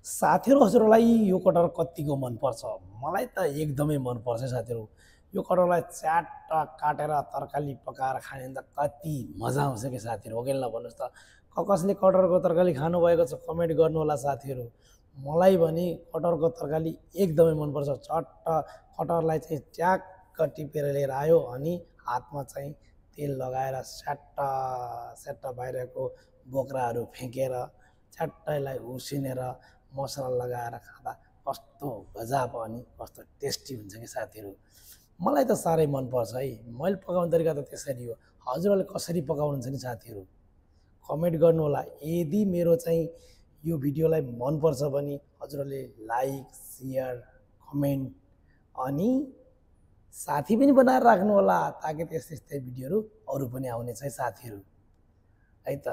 साथीहरू हजुरलाई यो कटहर कतिको मनपर्छ? मलाई त एकदमै मनपर्छ साथीहरू। यो कटहरलाई च्याट्ट काटेर तरकारी पकाएर खायो भने त कति मजा आउँछ कि साथीहरू, हो कि ल भन्नुहोस् त? कसले कटहरको तरकारी खानुभएको छ कमेन्ट गर्नुहोला साथीहरू। मलाई भने कटहरको तरकारी एकदमै मनपर्छ। चट्ट कटहरलाई चाहिँ च्याक्क टिपेर लिएर आयो अनि हातमा चाहिँ तेल लगाएर स्याट्ट स्याट्ट बाहिरको बोक्राहरू फ्याँकेर च्याट्टैलाई उसिनेर मसला लगाएर खाँदा कस्तो गजब अनि कस्तो टेस्टी हुन्छ कि साथीहरू। मलाई त साह्रै मनपर्छ है। मैले पकाउने तरिका त त्यसरी हो। हजुरहरूले कसरी पकाउनुहुन्छ नि साथीहरू? कमेन्ट गर्नुहोला। यदि मेरो चाहिँ यो भिडियोलाई मनपर्छ भने हजुरहरूले लाइक, सेयर, कमेन्ट अनि साथी पनि बनाएर राख्नुहोला ताकि त्यस्तै भिडियोहरू अरू पनि आउनेछ है साथीहरू। है त।